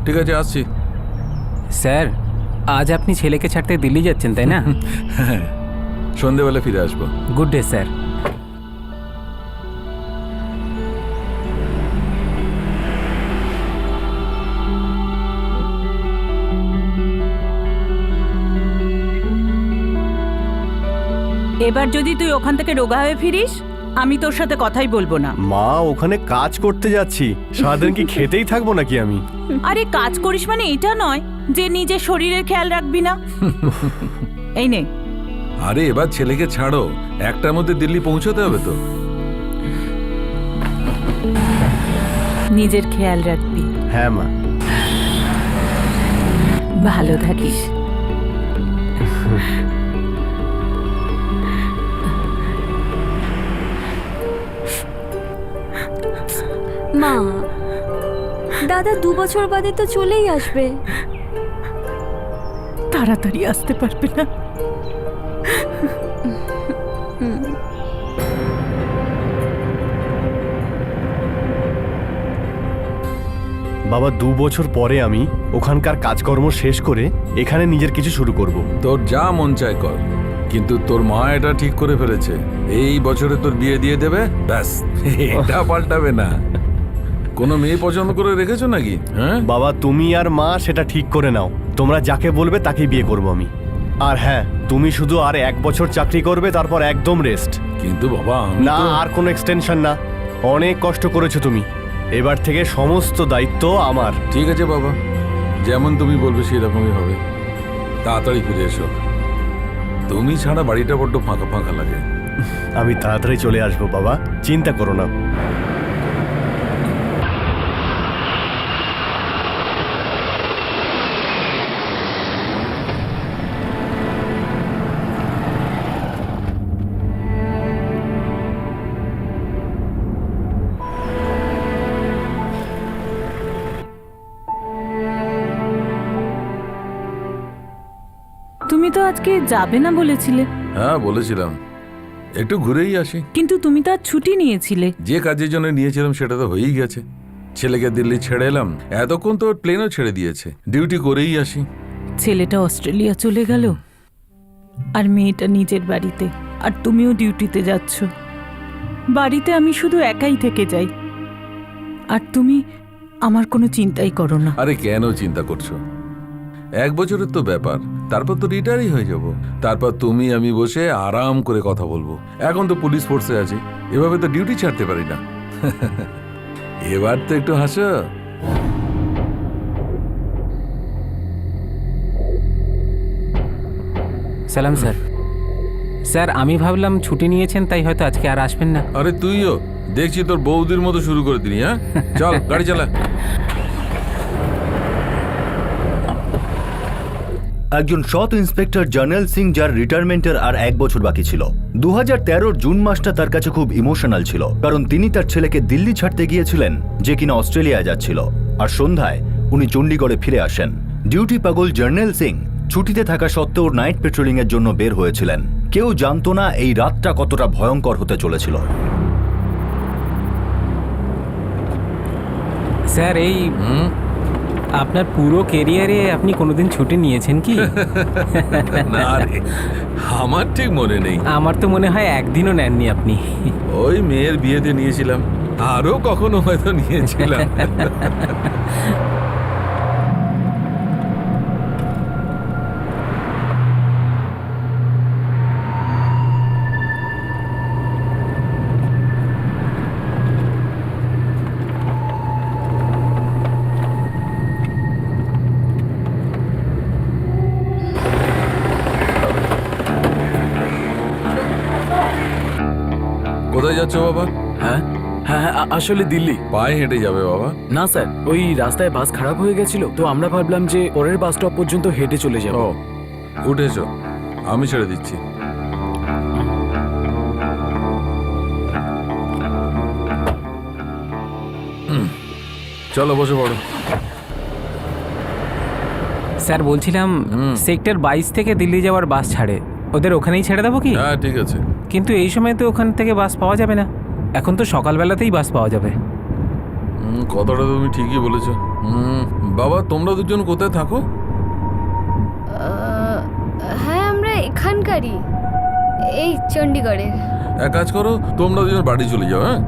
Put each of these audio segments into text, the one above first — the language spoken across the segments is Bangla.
ঠিক আছে, আসছি। স্যার, আজ আপনি ছেলেকে ছাড়তে দিল্লি যাচ্ছেন, তাই না? হ্যাঁ, সন্ধেবেলা ফিরে আসবো। Good day sir. এবার যদি তুই ওখান থেকে রোগা হয়ে ফিরিস, আমি তোর সাথে কথাই বলবো না। মা, ওখানে কাজ করতে যাচ্ছি, সারাদিন কি খেতেই থাকবো নাকি আমি? আরে কাজ করিস মানে এটা নয় যে নিজের শরীরের খেয়াল রাখবি না। এই নে। আরে এবার ছেলেকে ছাড়ো, একটার মধ্যে দিল্লি পৌঁছতে হবে তো। নিজের খেয়াল রাখবি। হ্যাঁ মা। ভালো থাকিস। মা, দাদা 2 বছর বাদে তো চলেই আসবে। তাড়াতাড়ি আসতে পারবে না? বাবা, 2 বছর পরে আমি ওখানকার কাজকর্ম শেষ করে এখানে নিজের কিছু শুরু করব। তোর যা মন চায় কর, কিন্তু তোর মা এটা ঠিক করে ফেলেছে, এই বছরে তোর বিয়ে দিয়ে দেবে, ব্যাস। এটা পাল্টাবে না। কোনো মেয়ে পছন্দ করে রেখেছো নাকি? হ্যাঁ বাবা, তুমি আর মা সেটা ঠিক করে নাও। তোমরা যাকে বলবে তাকেই বিয়ে করব আমি। আর হ্যাঁ, তুমি শুধু আর 1 বছর চাকরি করবে, তারপর একদম রেস্ট। কিন্তু বাবা, আমি না, তো- আর কোনো এক্সটেনশন না। অনেক কষ্ট করেছো তুমি, এবার থেকে সমস্ত দায়িত্ব আমার। ঠিক আছে বাবা, যেমন তুমি বলবে সেরকমই হবে। তাড়াতাড়ি ফিরে এসো, তুমি ছাড়া বাড়িটা বড্ড ফাঁকা ফাঁকা লাগে। আমি তাড়াতাড়ি চলে আসবো বাবা, চিন্তা করো না। তুমি তো আজকে যাবে না বলেছিলে। হ্যাঁ বলেছিলাম, একটু ঘুরেই আসি। কিন্তু তুমি তো আজ ছুটি নিয়েছিলে। যে কাজের জন্য নিয়েছিলাম সেটা তো হয়েই গেছে। ছেলেকে দিল্লি ছেড়ে এলাম, এতক্ষণ তো প্লেনও ছেড়ে দিয়েছে। ডিউটি করেই আসি। ছেলেটা অস্ট্রেলিয়া চলে গেল, আর মেয়েটা নিজের বাড়িতে, আর তুমিও ডিউটিতে যাচ্ছ। বাড়িতে আমি শুধু একাই থেকে যাই, আর তুমি আমার কোনো চিন্তাই করো না। আরে কেন চিন্তা করছো? 1 বছরের তো ব্যাপার, তারপর তো রিটায়ারই হয়ে যাব। তারপর তুমি আমি বসে আরাম করে কথা বলবো। এখন তো পুলিশ ফোর্সে আছি, এভাবে তো ডিউটি ছাড়তে পারি না। এবার তো একটু হাসো। সালাম স্যার। স্যার, আমি ভাবলাম ছুটি নিয়েছেন, তাই হয়তো আজকে আর আসবেন না। আরে তুইও দেখছি তোর বৌদির মতো শুরু করে দিলি। হ্যাঁ, চল গাড়ি চালা। একজন সৎ ইন্সপেক্টর জার্নেল সিং, যার রিটায়ারমেন্টের আর 1 বছর বাকি ছিল। 2013 জুন মাসটা তার কাছে খুব ইমোশনাল ছিল, কারণ তিনি তার ছেলেকে দিল্লি ছাড়তে গিয়েছিলেন, যে কিনা অস্ট্রেলিয়া যাচ্ছিল। আর সন্ধ্যায় উনি চণ্ডীগড়ে ফিরে আসেন। ডিউটি পাগল জার্নেল সিং ছুটিতে থাকা সত্ত্বেও নাইট পেট্রোলিং এর জন্য বের হয়েছিলেন। কেউ জানতো না এই রাতটা কতটা ভয়ঙ্কর হতে চলেছিল। স্যার, এই আপনার পুরো কেরিয়ারে আপনি কোনোদিন ছুটি নিয়েছেন কি? না রে, আমার ঠিক মনে নেই। আমার তো মনে হয় একদিনও নেননি আপনি। ওই মেয়ের বিয়েতে নিয়েছিলাম, আরো কখনো হয়তো নিয়েছিলাম। কোথায় যাচ্ছ বাবা? হ্যাঁ হ্যাঁ হ্যাঁ, আসলে দিল্লি। পায়ে হেঁটে যাবে বাবা? না স্যার, ওই রাস্তায় বাস খারাপ হয়ে গেছিল, তো আমরা ভাবলাম যে পরের বাস স্টপ পর্যন্ত হেঁটে চলে যাব। ও, উঠেছো, আমি ছেড়ে দিচ্ছি। চলো বসে পড়ো। স্যার, বলছিলাম সেক্টর 22 থেকে দিল্লি যাওয়ার বাস ছাড়ে, ওদের ওখানেই ছেড়ে দেবো কি? হ্যাঁ ঠিক আছে। কিন্তু এই সময় তো ওখান থেকে বাস পাওয়া যাবে না, এখন তো সকালবেলাতেই বাস পাওয়া যাবে। কথাটা তুমি ঠিকই বলেছো। বাবা তোমরা দুজন কোথায় থাকো? হ্যাঁ আমরা এখানকারই, এই চণ্ডীগড়ের। এক কাজ করো, তোমরা দুজন বাড়ি চলে যাও। হ্যাঁ,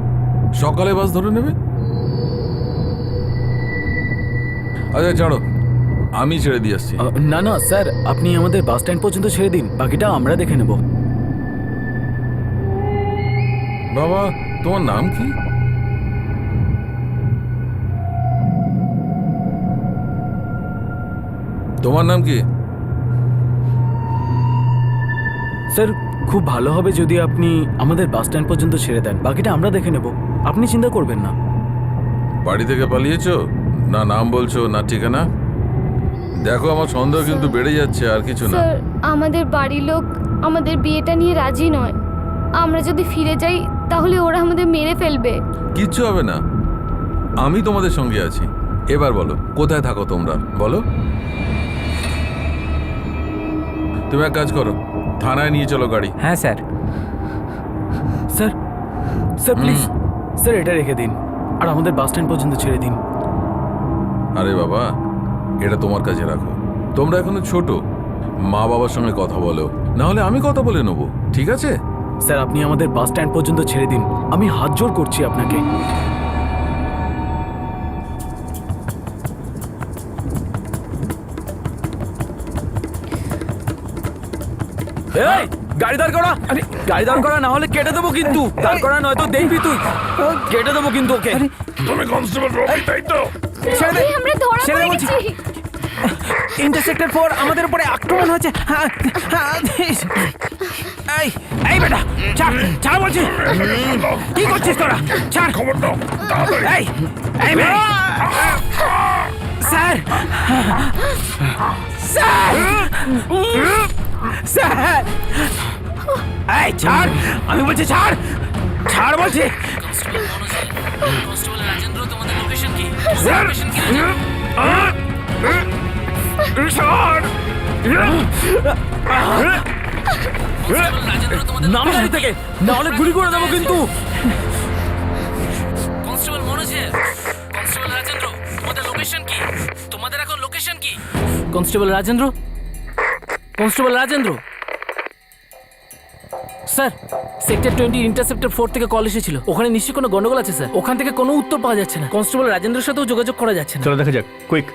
সকালে বাস ধরে নেবে। আচ্ছা ছাড়ো, আমি ছেড়ে দিয়ে আসছি। না না স্যার, আপনি আমাদের বাস স্ট্যান্ড পর্যন্ত ছেড়ে দিন, বাকিটা আমরা দেখে নেব। বাবা তোমার নাম কি? তোমার নাম কি? স্যার খুব ভালো হবে যদি আপনি আমাদের বাস স্ট্যান্ড পর্যন্ত ছেড়ে দেন, বাকিটা আমরা দেখে নেব, আপনি চিন্তা করবেন না। বাড়ি থেকে পালিয়েছো? না নাম বলছো না ঠিকানা। দেখো আমার সন্দেহ কিন্তু বেড়ে যাচ্ছে, আর কিছু না। স্যার আমাদের বাড়ির লোক আমাদের বিয়েটা নিয়ে রাজি নয়। আমরা যদি ফিরে যাই তাহলে ওরা আমাদের মেরে ফেলবে। কিচ্ছু হবে না, আমি তোমাদের সঙ্গে আছি। এবার বলো কোথায় থাকো তোমরা, বলো। তুমি এক কাজ করো, থানায় নিয়ে চলো গাড়ি। হ্যাঁ sir. Sir sir please sir এটা রেখে দিন আর আমাদের বাস স্ট্যান্ড পর্যন্ত ছেড়ে দিন। আরে বাবা, এটা তোমার কাছে রাখো, তোমরা এখনো ছোট। মা বাবার সঙ্গে কথা বলো, না হলে আমি কথা বলে নেবো, ঠিক আছে? স্যার আপনি আমাদের বাস স্ট্যান্ড পর্যন্ত ছেড়ে দিন, আমি হাত জোড় করছি আপনাকে। এই গাড়ি দাঁড় করা, আরে গাড়ি দাঁড় করা, না হলে কেটে দেবো কিন্তু। দাঁড় করা নয়তো দেখবি তুই, কেটে দেবো কিন্তু ওকে। তুমি কনস্টেবল রবি, তাই তো? ছেড়ে দে, আমরা ধরা ছেড়ে দে পড়ে বলছি। গেছি। ইন্টারসেক্টর 4 আমাদের উপরে আক্রমণ হয়েছে। এই এই বেটা, ছাড় ছাড় বলছি। কি করছিস তোরা? ছাড়, খবর দাও। এই এই মেয়ে, স্যার স্যার স্যার, এই ছাড়, আমি বলছি ছাড়, ছাড় বলছি। স্যার নাম গাড়ি থেকে, না হলে গুলি করে দেবো কিন্তু। কনস্টেবল মনোজের, কনস্টেবল রাজেন্দ্র, তোমাদের লোকেশন কি? তোমাদের এখন লোকেশন কি? Constable Rajendra, constable Rajendra. Sir sector 20 interceptor 4 থেকে কল এসেছিল, ওখানে নিশ্চয়ই কোনো গন্ডগোল আছে স্যার। ওখান থেকে কোনো উত্তর পাওয়া যাচ্ছে না, কনস্টেবল রাজেন্দ্রের সাথেও যোগাযোগ করা যাচ্ছে না। চলো দেখা যাক, কুইক।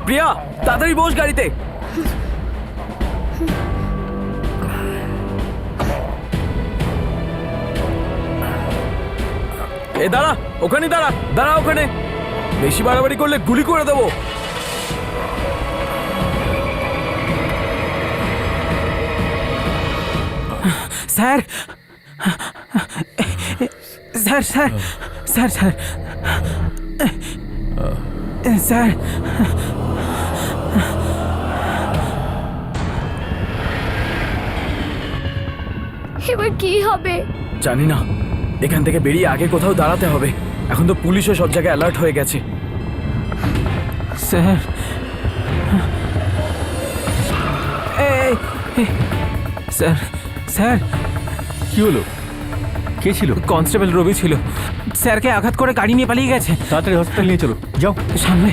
প্রিয়া তাড়াতাড়ি বস গাড়িতে। এ দাঁড়া, ওখানে দাঁড়া, দাঁড়া ওখানে, বেশি বাড়াবাড়ি করলে গুলি করে দেবো। Sir sir sir sir sir sir, এবার কি হবে? জানি না, এখান থেকে বেরিয়ে আগে কোথাও দাঁড়াতে হবে। এখন তো পুলিশও সব জায়গায় অ্যালার্ট হয়ে গেছে। স্যার এই স্যার, স্যার কি হলো? কে ছিল? কনস্টেবল রবি ছিল, স্যারকে আঘাত করে গাড়ি নিয়ে পালিয়ে গেছে। তাড়াতাড়ি হসপিটাল নিয়ে চলো, যাও। সামনে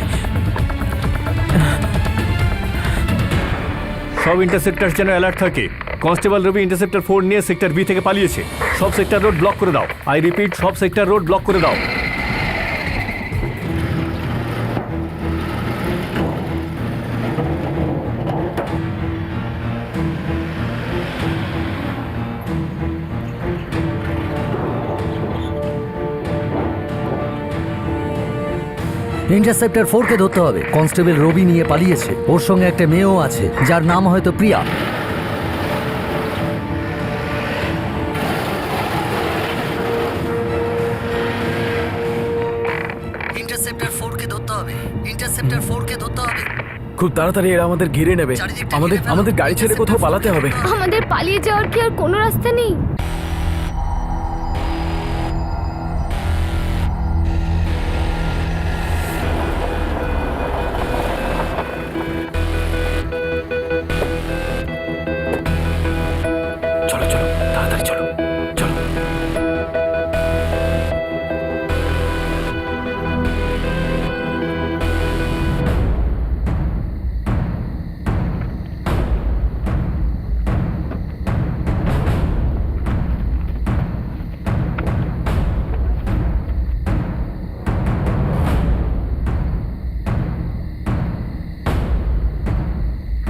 সব ইন্টারসেপ্টর যেন অ্যালার্ট থাকে। কনস্টেবল রবি ইন্টারসেপ্টর 4 নিয়ে সেক্টর বি থেকে পালিয়েছে। সব সেক্টর রোড ব্লক করে দাও। আই রিপিট, সব সেক্টর রোড ব্লক করে দাও। ইন্টারসেপ্টর 4কে ধরতে হবে। কনস্টেবল রবি নিয়ে পালিয়েছে, ওর সঙ্গে একটা মেয়েও আছে যার নাম হয়তো প্রিয়া। ইন্টারসেপ্টর 4কে ধরতে হবে, ইন্টারসেপ্টর 4কে ধরতে হবে। খুব তাড়াতাড়ি এরা আমাদের ঘিরে নেবে, আমাদের গাড়ি ছেড়ে কোথাও পালাতে হবে। আমাদের পালিয়ে যাওয়ার কি আর কোনো রাস্তা নেই?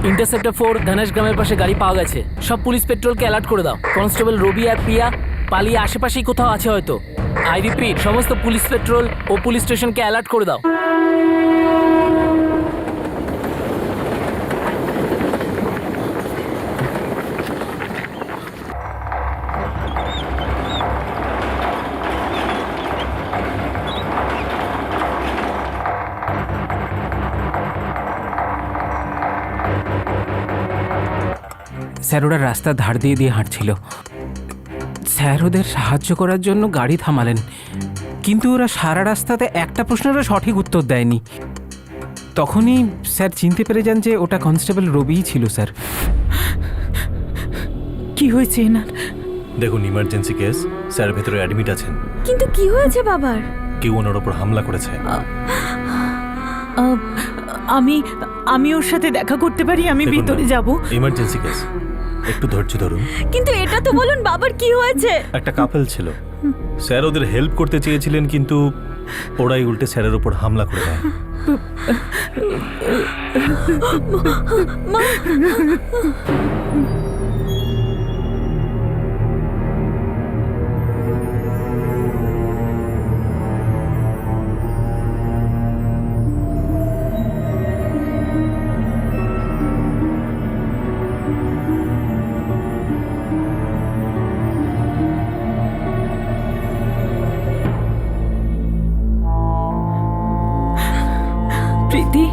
ইন্টারসেপ্টর 4 ধানেশ গ্রামের পাশে গাড়ি পাওয়া গেছে। সব পুলিশ পেট্রোলকে অ্যালার্ট করে দাও। কনস্টেবল রবি আর প্রিয়া পালিয়ে আশেপাশেই কোথাও আছে হয়তো। আই রিপিট, সমস্ত পুলিশ পেট্রোল ও পুলিশ স্টেশনকে অ্যালার্ট করে দাও। স্যার ওরা রাস্তা ধার দিয়ে দিয়ে হাঁটছিল। স্যার ওদের সাহায্য করার জন্য গাড়ি থামালেন, কিন্তু ওরা সারা রাস্তাতে একটা প্রশ্নেরও সঠিক উত্তর দেয়নি। তখনই স্যার চিনতে পেরে যান যে ওটা কনস্টেবল রবিই ছিল। স্যার কি হয়েছে এনার? দেখুন, ইমার্জেন্সি কেস, স্যার ভেতরে অ্যাডমিট আছেন। কিন্তু কি হয়েছে বাবার? কেউ ওনার ওপর হামলা করেছে। আমি ওর সাথে দেখা করতে পারি? আমি দেখুন ভিতরে না, যাব। ইমার্জেন্সি কেস, একটু ধৈর্য ধরুন। কিন্তু এটা তো বলুন বাবার কি হয়েছে? একটা কাপল ছিল, স্যার ওদের হেল্প করতে চেয়েছিলেন, কিন্তু ওরাই উল্টে স্যারের উপর হামলা করে দেয়। প্রীতি,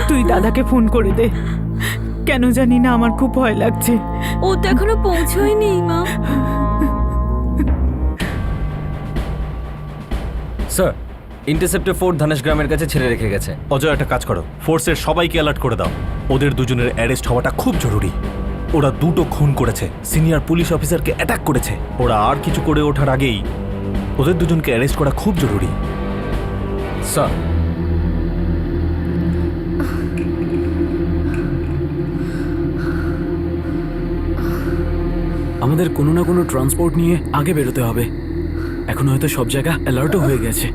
তুই দাদাকে ফোন করে দে। কেন জানি না আমার খুব ভয় লাগছে। ও তো এখনো পৌঁছয়নি মা। স্যার, ইন্টারসেপ্টর 4 ধানেশ গ্রামের কাছে ছেড়ে রেখে গেছে। অজয়, একটা কাজ করো, ফোর্সের সবাইকে অ্যালার্ট করে দাও। ওদের দুজনের অ্যারেস্ট হওয়াটা খুব জরুরি। ওরা দুটো খুন করেছে, সিনিয়র পুলিশ অফিসারকে অ্যাটাক করেছে। ওরা আর কিছু করে ওঠার আগেই ওদের দুজনকে অ্যারেস্ট করা খুব জরুরি। স্যার, আমাদের কোনো না কোনো ট্রান্সপোর্ট নিয়ে আগে বেরোতে হবে। এখন হয়তো সব জায়গা অ্যালার্টও হয়ে গেছে।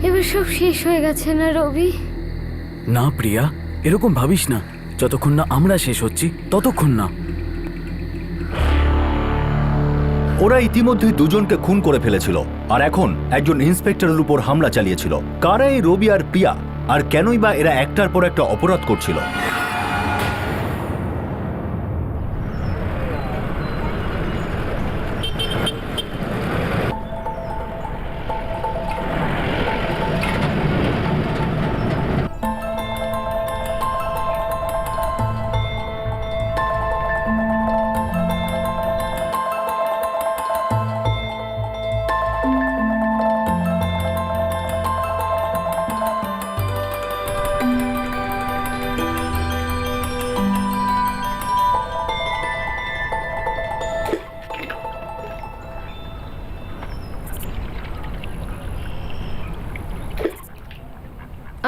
এবার সব শেষ হয়ে গেছে না রবি? না প্রিয়া, এরকম ভাবিস না। যতক্ষণ না আমরা শেষ হচ্ছি ততক্ষণ না। ওরা ইতিমধ্যেই দুজনকে খুন করে ফেলেছিল, আর এখন একজন ইন্সপেক্টরের উপর হামলা চালিয়েছিল। কারা এই রবি আর পিয়া, আর কেনই বা এরা একটার পর একটা অপরাধ করছিল?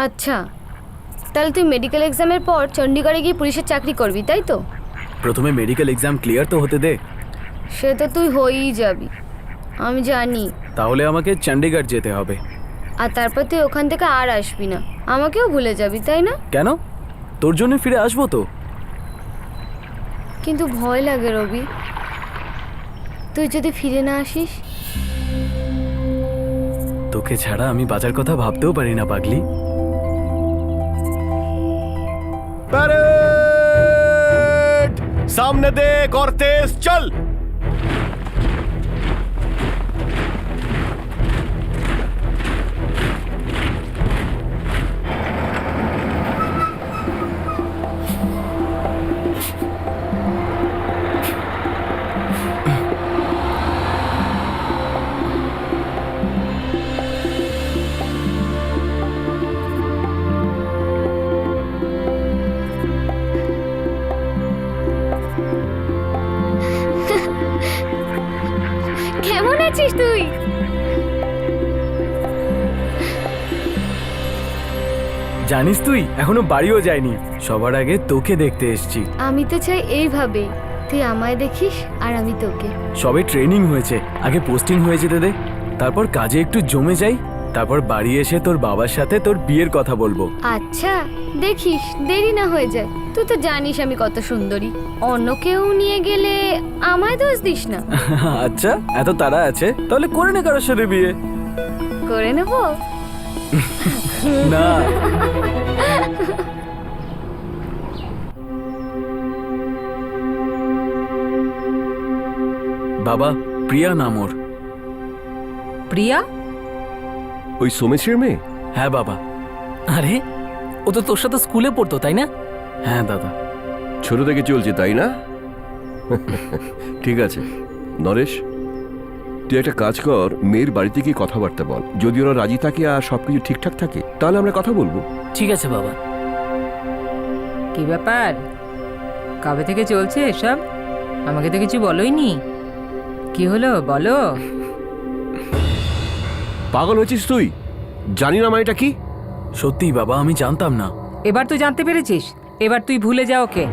আচ্ছা, তাহলে তুই মেডিকেল এক্সামের পর চণ্ডীগড়ে গিয়ে পুলিশের চাকরি করবি, তাই তো? প্রথমে মেডিকেল এক্সাম ক্লিয়ার তো হতে দে। সে তো তুই হয়েই যাবি, আমি জানি। তাহলে আমাকে চণ্ডীগড় যেতে হবে। আর তারপর তুই ওখান থেকে আর আসবি না, আমাকেও ভুলে যাবি, তাই না? কেন? তোর জন্য ফিরে আসবো তো। কিন্তু ভয় লাগে রবি, তুই যদি ফিরে না আসিস। তোকে ছাড়া আমি বাঁচার কথা ভাবতেও পারি না পাগলি। প্যারেড! সামনে দে, কর্তেজ চল। কেমন আছিস তুই? জানিস তুই এখনো বাড়িও যায়নি, সবার আগে তোকে দেখতে এসেছি। আমি তো চাই এইভাবে তুই আমায় দেখিস আর আমি তোকে। সবে ট্রেনিং হয়েছে, আগে পোস্টিং হয়ে যেতে দে, তারপর কাজে একটু জমে যাই, তারপর বাড়ি এসে তোর বাবার সাথে তোর বিয়ের কথা বলবো। আচ্ছা দেখিস দেরি না হয়ে যায়। তুই তো জানিস আমি কত সুন্দরী। অন্য কেউ নিয়ে গেলে আমায় দোষ দিস না। আচ্ছা এত তাড়া আছে তাহলে করে নে কারোর সাথে বিয়ে। করে নেব না বাবা, প্রিয়া নাম ওর। প্রিয়া? ওই সোমেশের মেয়ে? হ্যাঁ বাবা। আরে ও তো তোর সাথে স্কুলে পড়তো তাই না? হ্যাঁ দাদা। ছোট থেকে চলছে তাই না? ঠিক আছে নরেশ, তুই একটা কাজ কর, মেয়ের বাড়িতে গিয়ে কথাবার্তা বল। যদি ওরা রাজি থাকে আর সবকিছু ঠিকঠাক থাকে তাহলে আমরা কথা বলবো। ঠিক আছে বাবা। কি ব্যাপার, কবে থেকে চলছে এসব? আমাকে তো কিছু বলোইনি। কি হলো বলো। পাগল হয়েছিস তুই? জানি না মানেটা কি? সত্যি বাবা, আমি জানতাম না। এবার তুই জানতে পেরেছিস? এবার তুই ভুলে যা ওকে।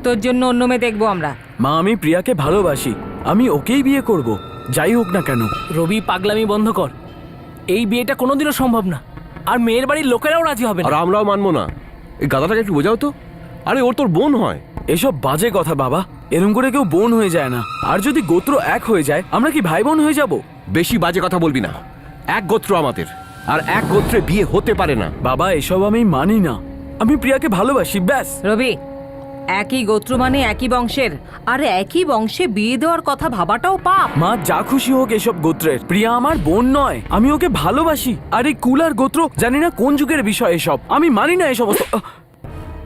তোর জন্য অন্য মেয়ে দেখবো আমরা। মা, আমি প্রিয়াকে ভালোবাসি, আমি ওকেই বিয়ে করব, যাই হোক না কেন। রবি, পাগলামি বন্ধ কর। এই বিয়েটা কোনোদিনও সম্ভব না, আর মেয়ের বাড়ির লোকেরাও রাজি হবে আর না। আমরাও মানবো না। এই গাধাটাকে একটু বোঝাও তো। আরে ওর তোর বোন হয়। এসব বাজে কথা বাবা, এরকম করে কেউ বোন হয়ে যায় না। আর যদি গোত্র এক হয়ে যায় আমরা কি ভাই বোন হয়ে যাব? বেশি বাজে কথা বলবি না। এক গোত্র আমাদের, আর এক গোত্রে বিয়ে হতে পারে না। বাবা এসব আমি মানি না, আমি প্রিয়াকে ভালোবাসি ব্যাস। রবি, একই গোত্র মানে একই বংশের, আর একই বংশে বিয়ে দেওয়ার কথা ভাবাটাও পাপ। মা যা খুশি হোক এসব গোত্রের, প্রিয়া আমার বোন নয়, আমি ওকে ভালোবাসি। আর এই কুল আর গোত্র জানি না কোন যুগের বিষয় এসব, আমি মানি না এসব।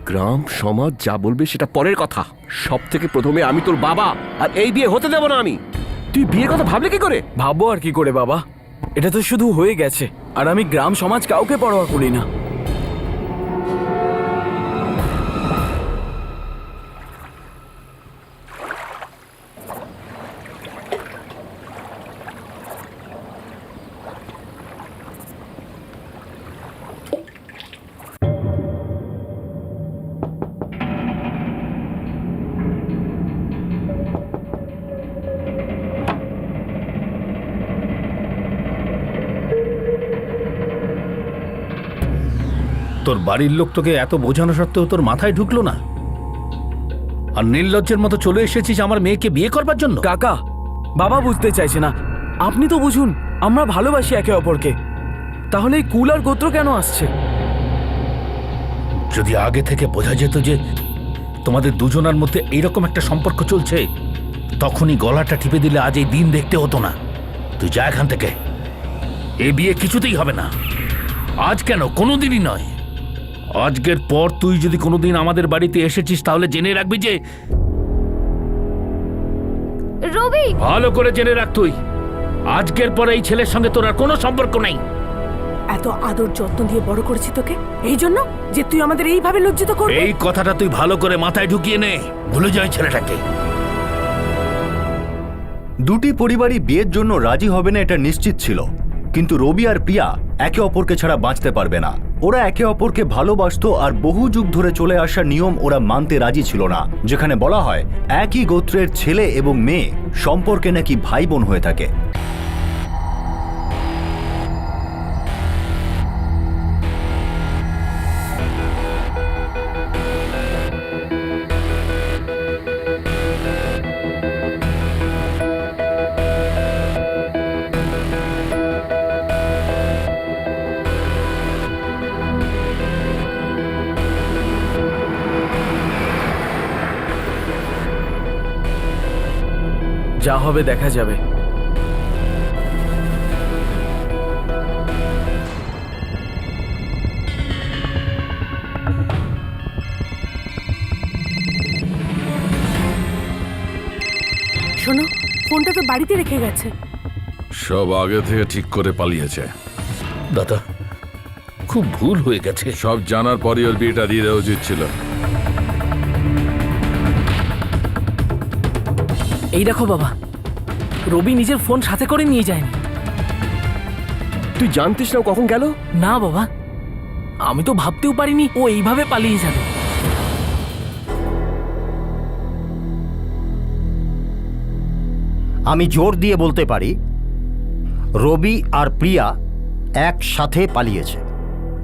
গ্রাম সমাজ যা বলবে সেটা পরের কথা। সব থেকে প্রথমে আমি তোর বাবা, আর এই বিয়ে হতে দেব না আমি। তুই বিয়ের কথা ভাবলে কি করে? ভাববো আর কি করে বাবা, এটা তো শুধু হয়ে গেছে, আর আমি গ্রাম সমাজ কাউকে পরোয়া করি না। তোর বাড়ির লোক তোকে এত বোঝানো সত্ত্বেও তোর মাথায় ঢুকলো না, আর নির্লজ্জের মতো চলে এসেছিস আমার মেয়েকে বিয়ে করবার জন্য। কাকা, বাবা বুঝতে চাইছে না, আপনি তো বুঝুন। আমরা ভালোবাসি একে অপরকে, তাহলে এই কুল আর গোত্র কেন আসছে? যদি আগে থেকে বোঝা যেত যে তোমাদের দুজনের মধ্যে এইরকম একটা সম্পর্ক চলছে, তখনই গলাটা টিপে দিলে আজ এই দিন দেখতে হতো না। তুই যা এখান থেকে, এ বিয়ে কিছুতেই হবে না। আজ কেন, কোনোদিনই নয়। আজকের পর তুই যদি কোনোদিন আমাদের বাড়িতে এসেছিস তাহলে জেনে রাখবি যে, রবি, ভালো করে জেনে রাখ, তুই আজকের পর এই ছেলের সঙ্গে তোর আর কোনো সম্পর্ক নেই। এত আদর যত্ন দিয়ে বড় করেছি তোকে, এই জন্য যে তুই আমাদের এইভাবে লজ্জিত করবি? এই কথাটা তুই ভালো করে মাথায় ঢুকিয়ে নে, ভুলে যায় ছেলেটাকে। দুটি পরিবারই বিয়ের জন্য রাজি হবে না এটা নিশ্চিত ছিল, কিন্তু রবি আর প্রিয়া একে অপরকে ছাড়া বাঁচতে পারবে না। ওরা একে অপরকে ভালোবাসতো, আর বহু যুগ ধরে চলে আসা নিয়ম ওরা মানতে রাজি ছিল না, যেখানে বলা হয় একই গোত্রের ছেলে এবং মেয়ে সম্পর্কে নাকি ভাই বোন হয়ে থাকে। যা হবে দেখা যাবে। শোনো, ফোনটা তো বাড়িতে রেখে গেছে। সব আগে থেকে ঠিক করে পালিয়েছে। দাদা, খুব ভুল হয়ে গেছে। সব জানার পরই ওর বিয়েটা দিয়ে দেওয়া উচিত ছিল। এই দেখো বাবা, রবি নিজের ফোন সাথে করে নিয়ে যায়নি। তুই জানতিস না ও কখন গেল? না বাবা, আমি তো ভাবতেও পারিনি ও এইভাবে পালিয়ে যাবে। আমি জোর দিয়ে বলতে পারি রবি আর প্রিয়া একসাথে পালিয়েছে।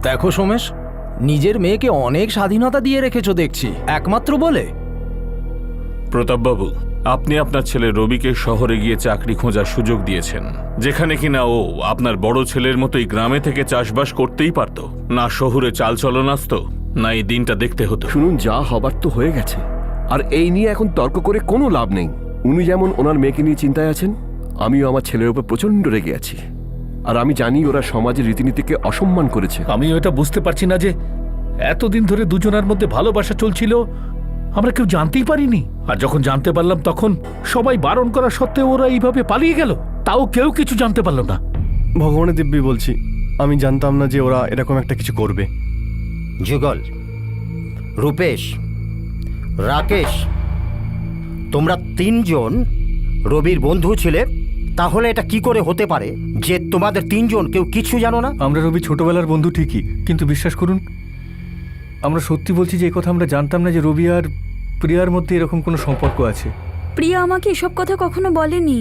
দেখো সোমেশ, নিজের মেয়েকে অনেক স্বাধীনতা দিয়ে রেখেছো দেখছি, একমাত্র বলে। প্রতাপবাবু, আপনি আপনার ছেলে রবিকে শহরে গিয়ে চাকরি খোঁজার সুযোগ দিয়েছেন, যেখানে কিনা ও আপনার বড় ছেলের মতোই গ্রামে থেকে চাষবাস করতেই পারত। না শহুরে চালচলন আসতো, না এই দিনটা দেখতে হতো। শুনুন, যা হবার তো হয়ে গেছে, আর এই নিয়ে এখন তর্ক করে কোনো লাভ নেই। উনি যেমন ওনার মেয়েকে নিয়ে চিন্তায় আছেন, আমিও আমার ছেলের উপর প্রচন্ড রেগে আছি। আর আমি জানি ওরা সমাজের রীতিনীতিকে অসম্মান করেছে। আমিও এটা বুঝতে পারছি না যে এতদিন ধরে দুজনের মধ্যে ভালোবাসা চলছিল, আমরা কেউ জানতেই পারিনি। আর যখন জানতে পারলাম তখন সবাই বারণ করা সত্ত্বেও ওরা এইভাবে পালিয়ে গেল, তাও কেউ কিছু জানতে পারলো না। ভগবানের দিব্যি বলছি, আমি জানতাম না যে ওরা এরকম একটা কিছু করবে। যুগল, রূপেশ, রাকেশ, তোমরা তিনজন রবির বন্ধু ছিলে। তাহলে এটা কি করে হতে পারে যে তোমাদের তিনজন কেউ কিছু জানো না? আমরা রবি ছোটবেলার বন্ধু ঠিকই, কিন্তু বিশ্বাস করুন, আমরা সত্যি বলছি যে এই কথা আমরা জানতাম না যে রবি আর প্রিয়ার মধ্যে এরকম কোনো সম্পর্ক আছে। প্রিয়া আমাকে এসব কথা কখনো বলেনি।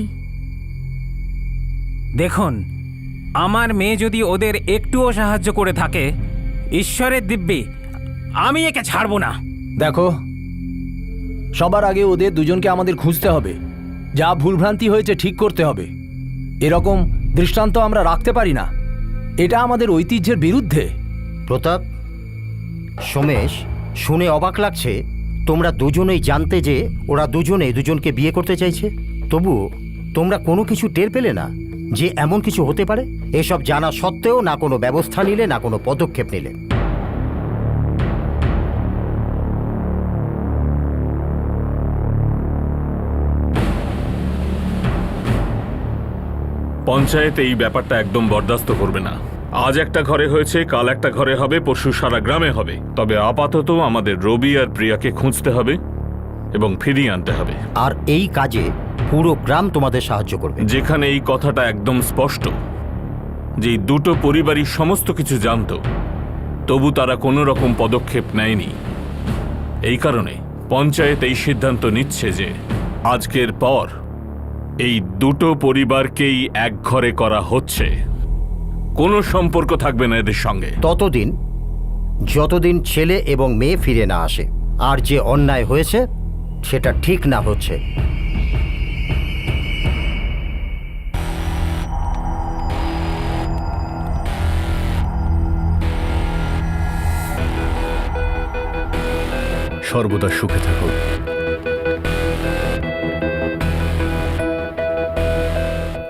দেখুন, আমার মেয়ে যদি ওদের একটুও সাহায্য করে থাকে, ঈশ্বরের দিব্যি আমি একে ছাড়বো না। দেখো, সবার আগে ওদের দুজনকে আমাদের খুঁজতে হবে। যা ভুলভ্রান্তি হয়েছে ঠিক করতে হবে। এরকম দৃষ্টান্ত আমরা রাখতে পারি না, এটা আমাদের ঐতিহ্যের বিরুদ্ধে। প্রতাপ, সোমেশ, শুনে অবাক লাগছে তোমরা দুজনেই জানতে যে ওরা দুজনে দুজনকে বিয়ে করতে চাইছে, তবুও তোমরা কোনো কিছু টের পেলে না যে এমন কিছু হতে পারে। এসব জানা সত্ত্বেও না কোনো ব্যবস্থা নিলে, না কোনো পদক্ষেপ নিলে। পঞ্চায়েত এই ব্যাপারটা একদম বরদাস্ত করবে না। আজ একটা ঘরে হয়েছে, কাল একটা ঘরে হবে, পরশু সারা গ্রামে হবে। তবে আপাতত আমাদের রবি আর প্রিয়াকে খুঁজতে হবে এবং ফিরিয়ে আনতে হবে। আর এই কাজে পুরো গ্রাম তোমাদের সাহায্য করবে। যেখানে এই কথাটা একদম স্পষ্ট যে এই দুটো পরিবারই সমস্ত কিছু জানতো, তবু তারা কোনো রকম পদক্ষেপ নেয়নি। এই কারণে পঞ্চায়েত এই সিদ্ধান্ত নিচ্ছে যে আজকের পর এই দুটো পরিবারকেই এক ঘরে করা হচ্ছে। কোনো সম্পর্ক থাকবে না এদের সঙ্গে ততদিন, যতদিন ছেলে এবং মেয়ে ফিরে না আসে। আর যে অন্যায় হয়েছে সেটা ঠিক না হচ্ছে। সর্বদা সুখে থাকো।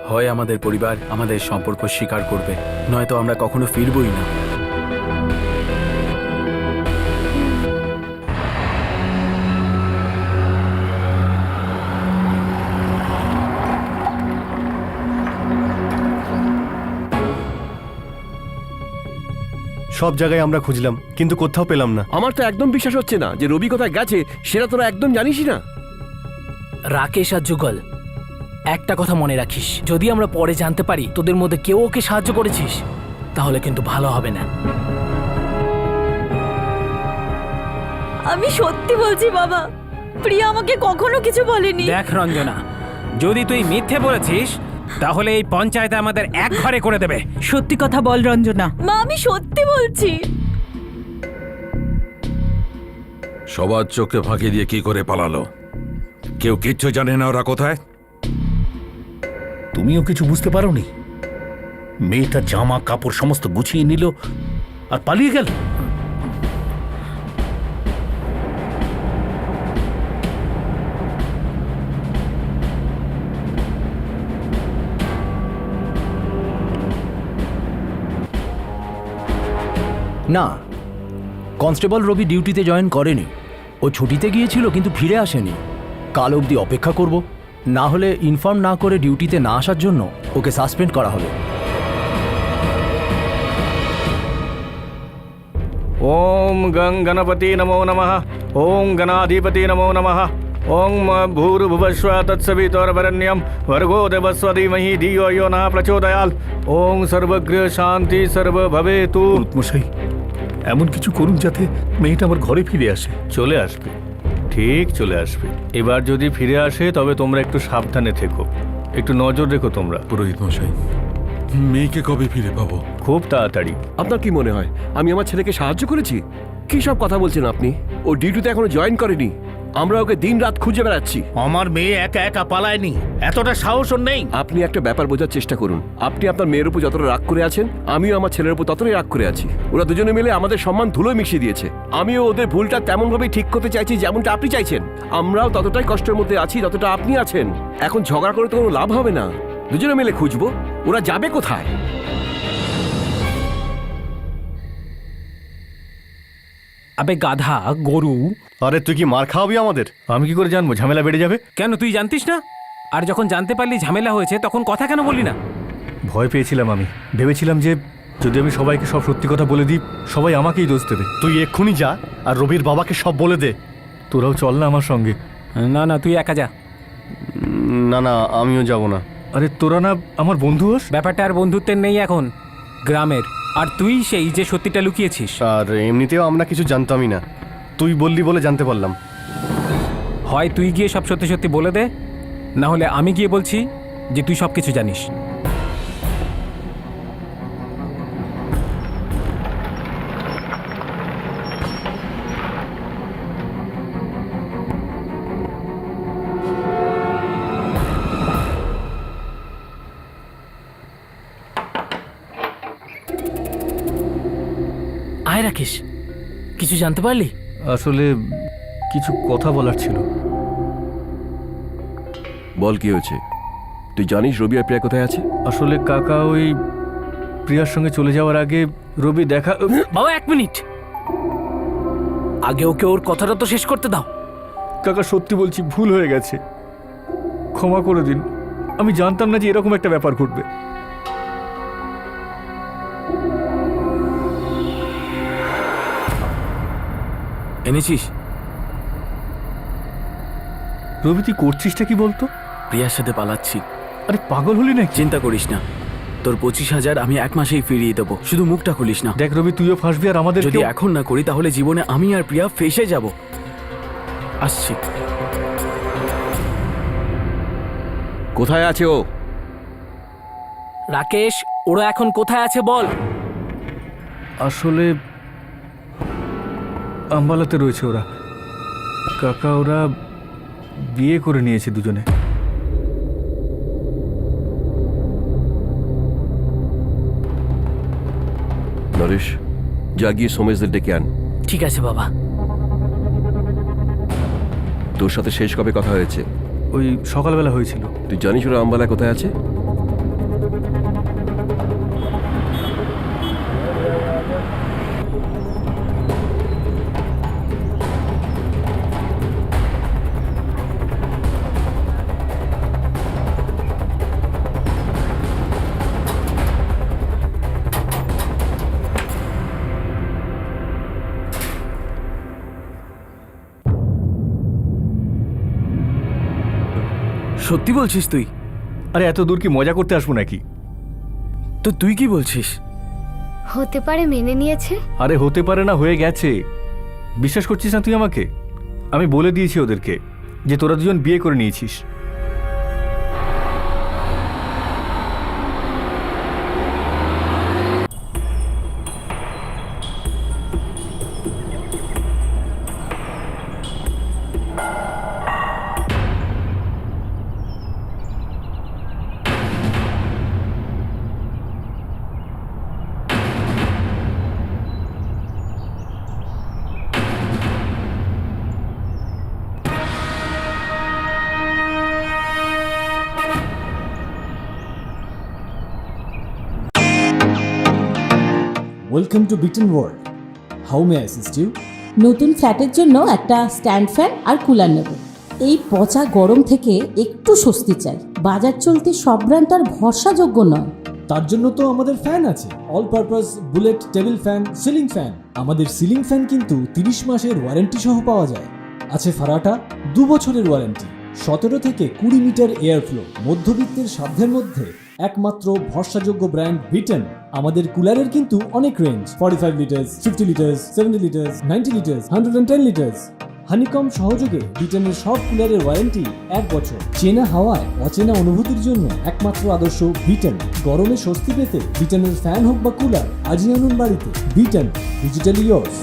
হয় আমাদের পরিবার আমাদের সম্পর্ক স্বীকার করবে, নয়তো আমরা কখনো ফিরবই না। সব জায়গায় আমরা খুঁজলাম, কিন্তু কোথাও পেলাম না। আমার তো একদম বিশ্বাস হচ্ছে না যে রবি কোথায় গেছে, সেটা তোরা একদম জানিসই না। রাকেশ আর যুগল, একটা কথা মনে রাখিস, যদি আমরা পরে জানতে পারি তোদের মধ্যে কেউ ওকে সাহায্য করেছিস, তাহলে কিন্তু ভালো হবে না। আমি সত্যি বলছি বাবা, প্রিয়া আমাকে কখনো কিছু বলেনি। দেখ রঞ্জনা, যদি তুই মিথ্যে বলেছিস তাহলে এই পঞ্চায়েত আমাদের এক ঘরে করে দেবে। সত্যি কথা বল রঞ্জনা। মা, আমি সত্যি বলছি। সবার চোখে ফাঁকি দিয়ে কি করে পালালো? কেউ কিচ্ছু জানে না ওরা কোথায়। তুমিও কিছু বুঝতে পারোনি? মেয়েটা জামা কাপড় সমস্ত গুছিয়ে নিল আর পালিয়ে গেল। না, কনস্টেবল রবি ডিউটিতে জয়েন করেনি। ও ছুটিতে গিয়েছিল কিন্তু ফিরে আসেনি। কাল অবধি অপেক্ষা করব, না হলে ইনফর্ম না করে ডিউটিতে না আসার জন্য ওকে সাসপেন্ড করা হবে। ওম গং গণপতি নমো নমঃ। ওম গণাধিপতি নমো নমঃ। ওম ভূর্ভুবস্ব তৎসবিতুর্বরেণ্যম ভর্গো দেবস্ব ধীমহি ধিয়ো यो নঃ প্রচোদয়াৎ। ওম সর্বগ্রহ শান্তি সর্বভবেতু। মশাই, এমন কিছু করুন যাতে মেয়েটা আমার ঘরে ফিরে আসে। চলে আসবে, ঠিক চলে আসবে। এবার যদি ফিরে আসে তবে তোমরা একটু সাবধানে থেকো, একটু নজর রেখো তোমরা। পুরোহিত মশাই, মেয়েকে কবে ফিরে পাবো? খুব তাড়াতাড়ি। আপনার কি মনে হয় আমি আমার ছেলেকে সাহায্য করেছি? কি সব কথা বলছেন আপনি? ও ডিউটিতে এখনো জয়েন করেনি, আমরা ওকে দিনরাত খুঁজে বেড়াচ্ছি। আমার মেয়ে একা একা পালায়নি, এতটা সাহস ওর নেই। আপনি একটা ব্যাপার বোঝার চেষ্টা করুন। আপনি আপনার মেয়ের উপর যতটা রাগ করে আছেন, আমিও আমার ছেলের উপর ততটাই রাগ করে আছি। ওরা দুজনে মিলে আমাদের সম্মান ধুলোয় মিশিয়ে দিয়েছে। আমিও ওদের ভুলটা তেমনভাবেই ঠিক করতে চাইছি যেমনটা আপনি চাইছেন। আমরাও ততটাই কষ্টের মধ্যে আছি যতটা আপনি আছেন। এখন ঝগড়া করে তো কোনো লাভ হবে না, দুজনে মিলে খুঁজবো। ওরা যাবে কোথায়? আবে গাধা গরু, আরে তুই কি মার খাওয়াবি আমাদের? আমি কি করে জানবো? ঝামেলা বেড়ে যাবে। কেন তুই জানতিস না? আর যখন জানতে পারলি ঝামেলা হয়েছে তখন কথা কেন বললি না? ভয় পেয়েছিলাম আমি, ভেবেছিলাম যে যদি আমি সবাইকে সব সত্যি কথা বলে দিই সবাই আমাকেই দোষ দেবে। তুই এক্ষুনি যা আর রবির বাবাকে সব বলে দে। তোরাও চল না আমার সঙ্গে। না না, তুই একা যা। না না, আমিও যাব না। আরে তোরা না আমার বন্ধু হোস। ব্যাপারটা আর বন্ধুত্বের নেই এখন, গ্রামের। আর তুই সেই যে সত্যিটা লুকিয়েছিস। আর এমনিতেও আমরা কিছু জানতামই না, তুই বললি বলে জানতে পারলাম। হয় তুই গিয়ে সব সত্যি সত্যি বলে দে, না হলে আমি গিয়ে বলছি যে তুই সব কিছু জানিস। আয় রাকেশ, কিছু জানতে পারলি? আসলে কিছু কথা বলার ছিল। বল কি হয়েছে? তুই জানিস রবি আর প্রিয়া কোথায় আছে? আসলে কাকা ওই প্রিয়ার সঙ্গে চলে যাওয়ার আগে রবি দেখা। বাবা 1 মিনিট, আগে ওকে ওর কথাটা তো শেষ করতে দাও। কাকা সত্যি বলছি, ভুল হয়ে গেছে, ক্ষমা করে দিন। আমি জানতাম না যে এরকম একটা ব্যাপার ঘটবে। এনেছিস? রবি তুই করছিসটা কি বলতো? প্রিয়ার সাথে পালাচ্ছি। আরে পাগল হলি না? চিন্তা করিস না, তোর 25,000 আমি 1 মাসেই ফিরিয়ে দেবো, শুধু মুখটা খুলিস না। দেখ রবি, তুইও ফাঁসবি আর আমাদের যদি এখন না করি তাহলে জীবনে আমি আর প্রিয়া ফেসে যাব। আসছি। কোথায় আছে ও? রাকেশ, ওরা এখন কোথায় আছে বল। আসলে আম্বালাতে রয়েছে ওরা। কাকা ওরা বিয়ে করে নিয়েছে দুজনে। নরেশ, যা গিয়ে সোমেশদের ডেকে আন। ঠিক আছে বাবা। তোর সাথে শেষ কবে কথা হয়েছে? ওই সকালবেলা হয়েছিল। তুই জানিস ওরা আম্বালায় কোথায় আছে? সত্যি বলছিস তুই? আরে এত দূর কি মজা করতে আসবো নাকি? তো তুই কি বলছিস? হতে পারে মেনে নিয়েছে। আরে হতে পারে না, হয়ে গেছে। বিশ্বাস করছিস না তুই আমাকে? আমি বলে দিয়েছি ওদেরকে যে তোরা দুজন বিয়ে করে নিয়েছিস। ওয়েলকাম টু বিটেন world. How may I assist you? নতুন ফ্ল্যাটের জন্য একটা স্ট্যান্ড ফ্যান আর কুলার নেব। এই পচা গরম থেকে একটু স্বস্তি চাই। বাজার চলতে সব ব্র্যান্ড আর ভরসাযোগ্য নয়। তার জন্য তো আমাদের ফ্যান আছে, all purpose bullet table fan, ceiling fan. আমাদের সিলিং ফ্যান কিন্তু 30 মাসের ওয়ারেন্টি সহ পাওয়া যায়। আছে ফারাটা 2 বছরের ওয়ারেন্টি, 17 থেকে 20 মিটার এয়ার ফ্লো। মধ্যবিত্তের সাধ্যের মধ্যে একমাত্র ভরসাযোগ্য ব্র্যান্ড বিটেন। আমাদের কুলারের কিন্তু অনেক range, 45 litres, 50 litres, 70 litres, 90 litres, 110 litres. Honeycomb সহযোগে ব্রিটেনের সব কুলারের ওয়ারেন্টি 1 বছর। চেনা হাওয়ায় অচেনা অনুভূতির জন্য একমাত্র আদর্শ ব্রিটেন। গরমে স্বস্তি পেতে ব্রিটেনের ফ্যান হোক বা কুলার, আজই আনুন বাড়িতে। Britain, digitally years.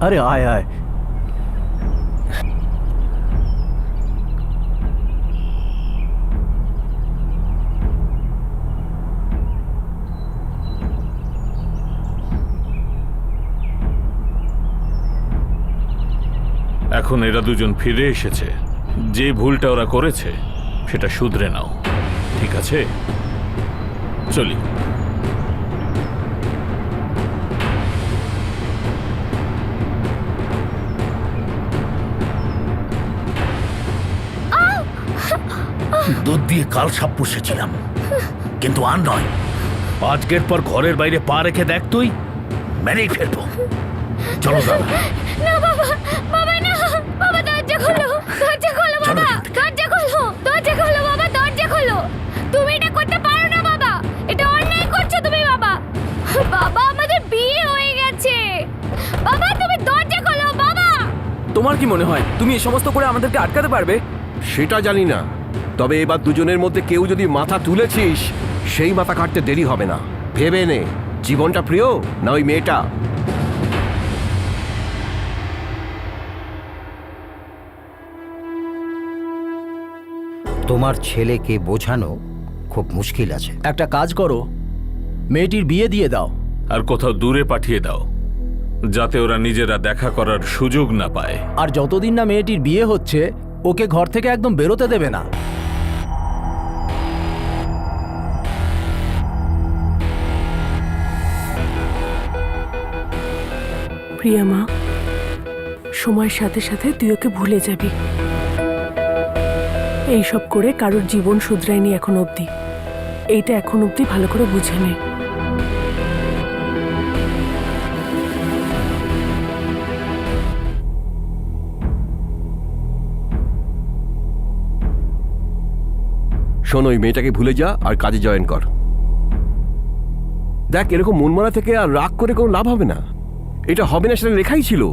আরে আয় আয়। এখন এরা দুজন ফিরে এসেছে, যে ভুলটা ওরা করেছে সেটা শুধরে নাও, ঠিক আছে? চলি। দুধ দিয়ে কাল সাপ পুষেছিলাম, কিন্তু আর নয়। আজকের পর ঘরের বাইরে পা রেখে দেখ, তুই মেরেই ফেলবো। চলো দাদা। না বাবা, বাবা না, বাবা দরজা খোলো, দরজা খোলো বাবা, দরজা খোলো, দরজা খোলো বাবা, দরজা খোলো। তুমি এটা করতে পারো না বাবা, এটা অন্যায় করছো তুমি বাবা। বাবা আমাদের বিয়ে হয়ে গেছে, বাবা তুমি দরজা খোলো বাবা। তোমার কি মনে হয় তুমি এই সমস্ত করে আমাদেরকে আটকাতে পারবে? সেটা জানি না, তবে এবার দুজনের মধ্যে কেউ যদি মাথা তুলেছিস, সেই মাথা কাটতে দেরি হবে না। ভেবে নে, জীবনটা প্রিয় না ওই মেয়েটা। তোমার ছেলেকে বোঝানো খুব মুশকিল আছে। একটা কাজ করো, মেয়েটির বিয়ে দিয়ে দাও। আর কোথাও দূরে পাঠিয়ে দাও, যাতে ওরা নিজেরা দেখা করার সুযোগ না পায়। আর যতদিন না মেয়েটির বিয়ে হচ্ছে, ওকে ঘর থেকে একদম বেরোতে দেবে না। প্রিয়া মা, সময়ের সাথে সাথে তুই ওকে ভুলে যাবি। এইসব করে কারোর জীবন শুধরায়নি এখন অবধি। এইটা এখন অবধি ভালো করে বুঝে নে। শোন, ওই মেয়েটাকে ভুলে যা আর কাজে জয়েন কর। দেখ, এরকম মন মারা থেকে আর রাগ করে কোনো লাভ হবে না। এটা হবে না সেটা লেখাই ছিল।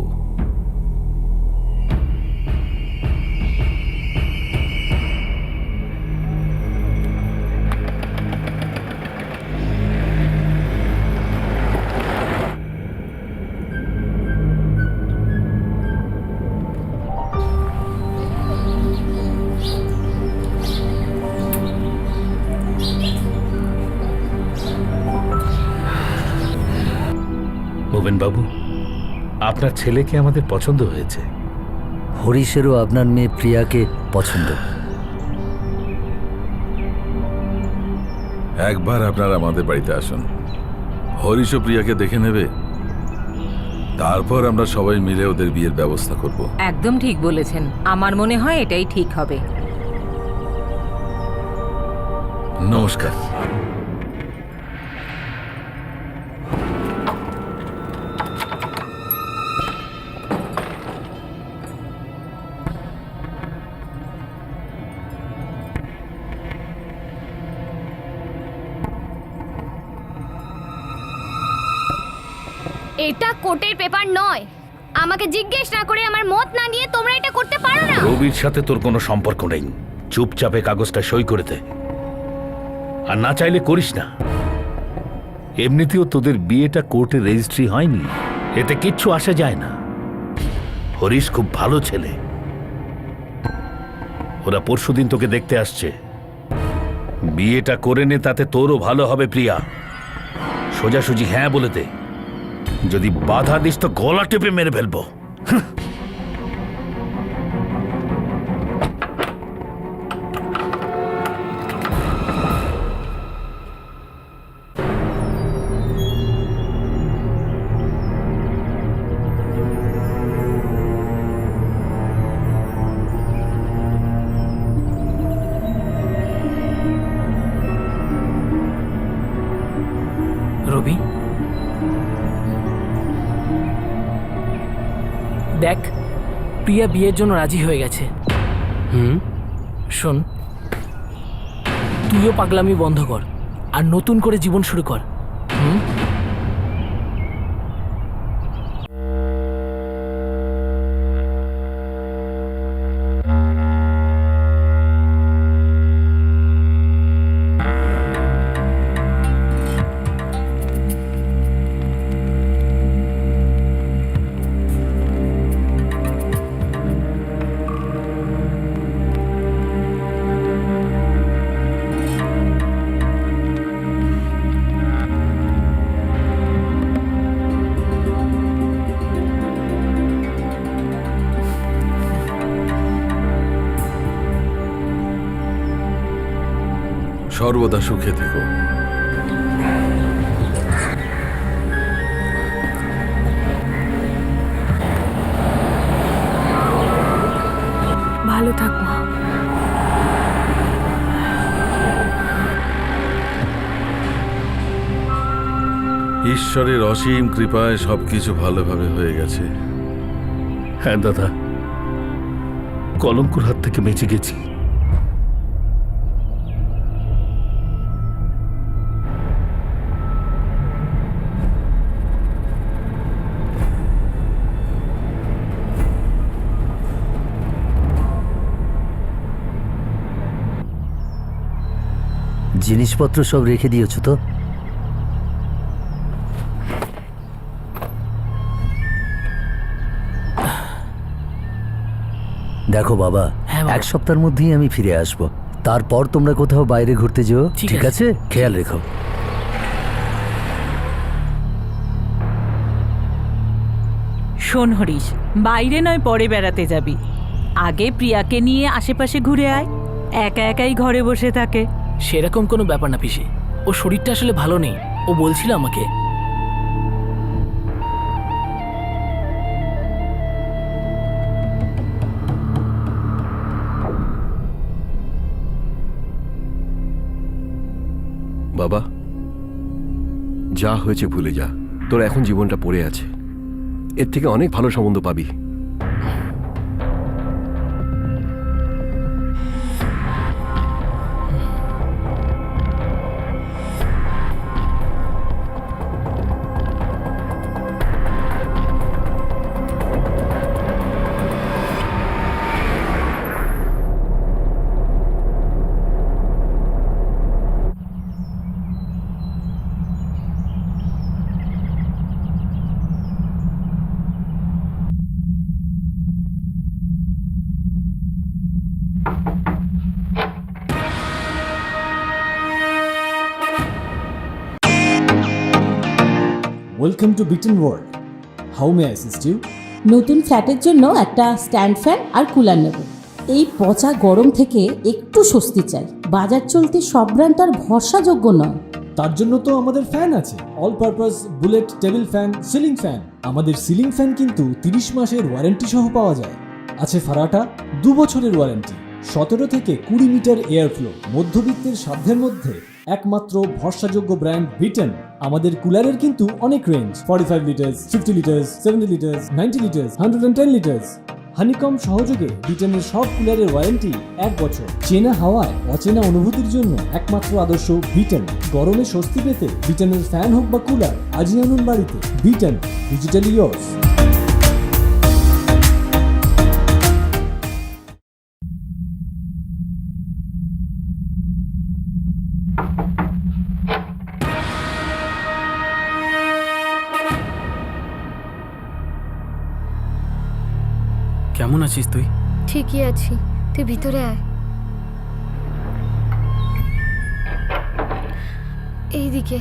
মোবেন বাবু, আপনার ছেলেকে আমাদের পছন্দ হয়েছে। হরিশেরও আপনার মেয়ে প্রিয়াকে পছন্দ। একবার আপনারা আমাদের বাড়িতে আসুন, হরিশ ও প্রিয়াকে দেখে নেবে, তারপর আমরা সবাই মিলে ওদের বিয়ের ব্যবস্থা করব। একদম ঠিক বলেছেন, আমার মনে হয় এটাই ঠিক হবে। নমস্কার। এটা কোর্টের পেপার নয়। আমাকে জিজ্ঞেস না করে, আমার মত না নিয়ে তোমরা এটা করতে পারো না। রবির সাথে তোর কোনো সম্পর্ক নেই। চুপচাপে কাগজটা সই করে দে, আর না চাইলে করিস না। এমনিতেও তোদের বিয়েটা কোর্টে রেজিস্ট্রি হয়নি, এতে কিচ্ছু আসে যায় না। হরিশ খুব ভালো ছেলে, ওরা পরশুদিন তোকে দেখতে আসছে। বিয়েটা করে নে, তাতে তোরও ভালো হবে প্রিয়া। সোজাসুজি হ্যাঁ বলে দে, যদি বাধা দিস তো গলা টেপে মেরে ফেলবো। দেখ, প্রিয়া বিয়ের জন্য রাজি হয়ে গেছে। শোন, তুইও পাগলামি বন্ধ কর আর নতুন করে জীবন শুরু কর। সর্বদা সুখে থেকো। ভালো থাক মা। ঈশ্বরের অসীম কৃপায় সবকিছু ভালোভাবে হয়ে গেছে। হ্যাঁ দাদা, কলঙ্কর হাত থেকে বেঁচে গেছি। জিনিসপত্র সব রেখে দিয়েছো তো? দেখো বাবা, এক সপ্তাহের মধ্যেই আমি ফিরে আসব। তারপর তোমরা কোথাও বাইরে ঘুরতে যেও, ঠিক আছে? খেয়াল রেখো। শোন হরিশ, বাইরে নয় পরে বেড়াতে যাবি, আগে প্রিয়াকে নিয়ে আশেপাশে ঘুরে আয়। একা একাই ঘরে বসে থাকে। সেরকম কোনো ব্যাপার না পিসি, ও শরীরটা আসলে ভালো নেই, ও বলছিল আমাকে। বাবা, যা হয়েছে ভুলে যা। তোর এখন জীবনটা পড়ে আছে, এর থেকে অনেক ভালো সম্বন্ধ পাবি। ওয়েলকাম টু বিটেন world. How may I assist you? নতুন ফ্ল্যাটের জন্য একটা স্ট্যান্ড ফ্যান আর কুলার নেব। এই পচা গরম থেকে একটু স্বস্তি চাই। বাজার চলতে সব ব্র্যান্ড তো আর ভরসাযোগ্য নয়। তার জন্য তো আমাদের ফ্যান আছে, all purpose bullet table fan, ceiling fan. আমাদের সিলিং ফ্যান কিন্তু 30 মাসের ওয়ারেন্টি সহ পাওয়া যায়। আছে ফারাটা 2 বছরের ওয়ারেন্টি, 17 থেকে 20 মিটার এয়ার ফ্লো। মধ্যবিত্তের সাধ্যের মধ্যে একমাত্র ভরসাযোগ্য ব্র্যান্ড বিটেন। আমাদের কুলারের কিন্তু অনেক range, 45 litres, 50 litres, 70 litres, 90 litres, 110 litres. Honeycomb সহযোগে বিটেনের সব কুলারের ওয়ারেন্টি 1 বছর। চেনা হাওয়ায় অচেনা অনুভূতির জন্য একমাত্র আদর্শ বিটেন। গরমে স্বস্তি পেতে বিটেনের ফ্যান হোক বা কুলার, আজই আনুন বাড়িতে। Beaten, digitally yours. কেমন আছিস তুই? ঠিকই আছি, তুই ভিতরে আয়। এইদিকে।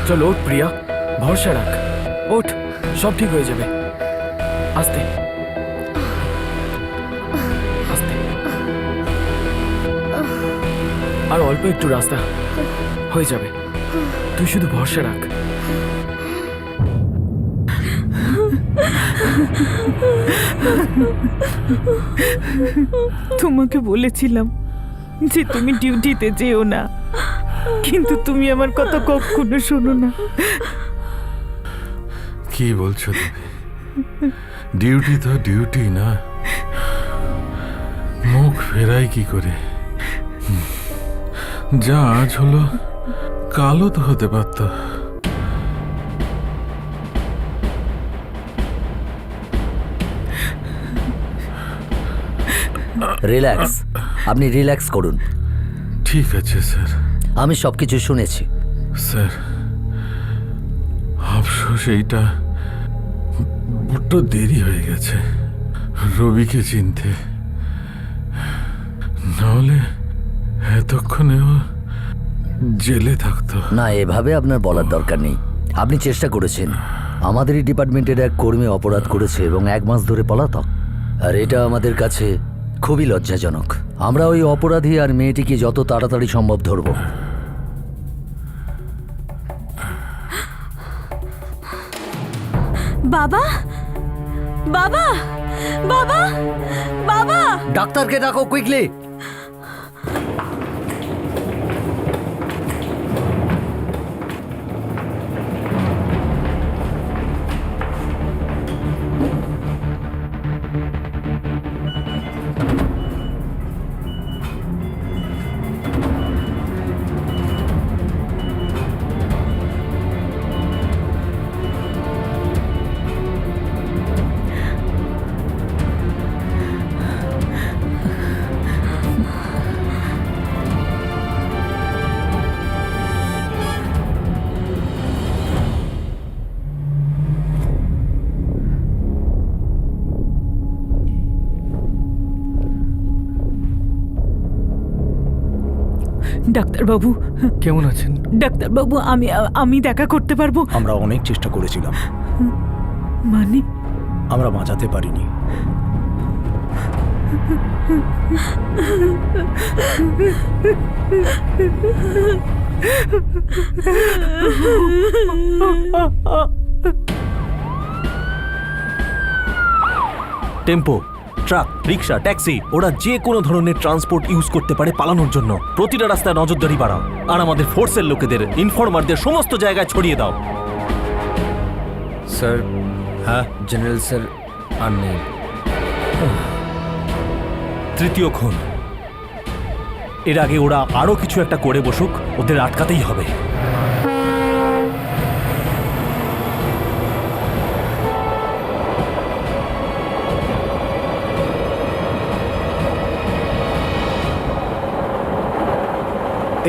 চল ওঠ প্রিয়া, ভরসা রাখ, ওঠ, সব ঠিক হয়ে যাবে। আস্তে আস্তে, আর অল্প একটু রাস্তা, হয়ে যাবে, তুই শুধু ভরসা রাখ। তোমাকে বলেছিলাম যে তুমি ডিউটিতে যেও না, কিন্তু তুমি আমার কথা কখনো শোনো না। কি বলছো তুমি? ডিউটি তো ডিউটি না, মুখ ফেরাই কি করে? যা আজ হলো কালও তো হতে পারত। রিল্যাক্স, আপনি রিল্যাক্স করুন। ঠিক আছে স্যার। আমি সবকিছু শুনেছি। স্যার, আফসোস এইটা বড্ড দেরি হয়ে গেছে রবিকে চিনতে, নাহলে এতক্ষণেও জেলে থাকতো না। এভাবে আপনার বলার দরকার নেই। আপনি চেষ্টা করেছেন। আমাদেরই ডিপার্টমেন্টের এক কর্মী অপরাধ করেছে এবং 1 মাস ধরে পলাতক, আর এটা আমাদের কাছে খুবই লজ্জাজনক। আমরা ওই অপরাধী আর মেয়েটিকে যত তাড়াতাড়ি সম্ভব ধরব। বাবা, বাবা, বাবা, বাবা! ডাক্তারকে ডাকো কুইকলি। ডাক্তারবাবু, কেমন আছেন? ডাক্তারবাবু, আমি দেখা করতে পারবো? আমরা অনেক চেষ্টা করেছিলাম, মানে আমরা বাঁচাতে পারিনি। টেম্পো, ট্রাক, রিক্সা, ট্যাক্সি, ওরা যে কোনো ধরনের ট্রান্সপোর্ট ইউজ করতে পারে পালানোর জন্য। প্রতিটা রাস্তায় নজরদারি বাড়াও, আর আমাদের ফোর্সের লোকেদের, ইনফরমারদের সমস্ত জায়গায় ছড়িয়ে দাও। স্যার, হ্যাঁ, জেনারেল স্যার আর নেই। তৃতীয় খুন। এর আগে ওরা আরো কিছু একটা করে বসুক, ওদের আটকাতেই হবে।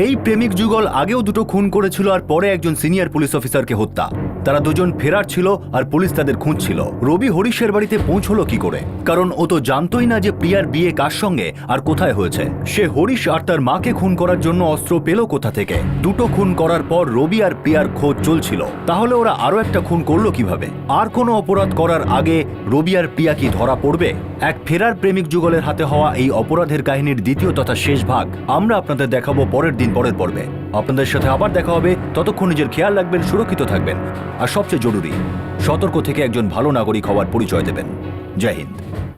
এই প্রেমিক যুগল আগেও 2টো খুন করেছিল আর পরে একজন সিনিয়র পুলিশ অফিসারকে হত্যা। তারা দুজন ফেরার ছিল আর পুলিশ তাদের খুঁজছিল। রবি হরিশের বাড়িতে পৌঁছলো কি করে? কারণ ও তো জানতোই না যে প্রিয়ার বিয়ে কার সঙ্গে আর কোথায় হয়েছে। সে হরিশ আর তার মাকে খুন করার জন্য অস্ত্র পেল কোথা থেকে? 2টো খুন করার পর রবি আর প্রিয়ার খোঁজ চলছিল, তাহলে ওরা আরো একটা খুন করলো কিভাবে? আর কোনো অপরাধ করার আগে রবি আর প্রিয়া কি ধরা পড়বে? এক ফেরার প্রেমিক যুগলের হাতে হওয়া এই অপরাধের কাহিনীর দ্বিতীয় তথা শেষ ভাগ আমরা আপনাদের দেখাবো পরের দিন পরের পর্বে। আপনাদের সাথে আবার দেখা হবে। ততক্ষণ নিজের খেয়াল রাখবেন, সুরক্ষিত থাকবেন, আর সবচেয়ে জরুরি সতর্ক থেকে একজন ভালো নাগরিক হওয়ার পরিচয় দেবেন। জয় হিন্দ।